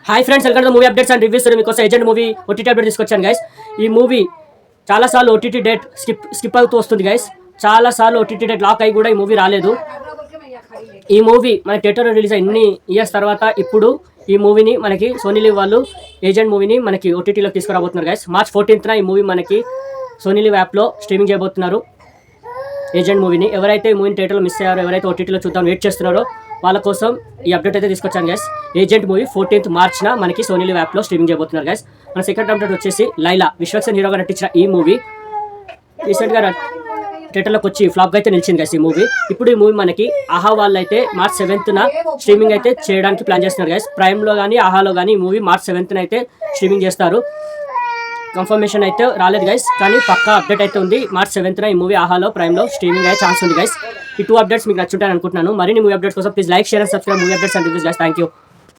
Hi friends, welcome to movie updates and reviews. మీకోసం agent movie OTT update తీసుకొచ్చాను guys. ఈ movie చాలాసార్లు OTT date skip అవుతూ వస్తుంది గైస్. చాలాసార్లు ఓటీటీ డేట్ లాక్ అయ్యి కూడా ఈ మూవీ రాలేదు. ఈ మూవీ మన థియేటర్లో రిలీజ్ ఇన్ని ఇయర్స్ తర్వాత ఇప్పుడు ఈ మూవీని మనకి సోనీ లివ్ వాళ్ళు ఏజెంట్ మూవీని మనకి ఓటీటీలోకి తీసుకురాబోతున్నారు గైస్. మార్చ్ 14th ఈ మూవీ మనకి సోనీ లివ్ యాప్లో స్ట్రీమింగ్ చేయబోతున్నారు. ఏజెంట్ మూవీని ఎవరైతే ఈ మూవీని థియేటర్లో మిస్ అయ్యారో, ఎవరైతే ఓటీటీలో చూద్దాం వెయిట్ చేస్తున్నారో వాళ్ళ కోసం ఈ అప్డేట్ అయితే తీసుకొచ్చాను గైస్. ఏజెంట్ మూవీ 14th మార్చ్న మనకి సోనీ లివ్ యాప్లో స్ట్రీమింగ్ చేయబోతున్నారు గైస్. మన సెకండ్ అప్డేట్ వచ్చేసి లైలా విశ్వక్సేన్ హీరోగా నటించిన ఈ మూవీ రీసెంట్గా థియేటర్లోకి వచ్చి ఫ్లాప్గా అయితే నిలిచింది గైస్. ఈ మూవీ ఇప్పుడు ఈ మూవీ మనకి ఆహా వాళ్ళు అయితే మార్చ్ 7th స్ట్రీమింగ్ అయితే చేయడానికి ప్లాన్ చేస్తున్నారు గైస్. ప్రైమ్లో కానీ ఆహాలో కానీ ఈ మూవీ మార్చ్ 7th అయితే స్ట్రీమింగ్ చేస్తారు. కన్ఫర్మేషన్ అయితే రాలేదు గైస్, కానీ పక్కా అప్డేట్ అయితే ఉంది. మార్చ్ 7th ఈ మూవీ ఆహాలో ప్రైమ్లో స్ట్రీమింగ్ అయ్యే ఛాన్స్ ఉంది గైస్. ఈ 2 అప్డేట్స్ మీకు నచ్చుంటాయని అనుకుంటున్నాను. మరిన్ని మూవీ అప్డేట్స్ కోసం please like, share and subscribe movie updates and reviews guys. Thank you.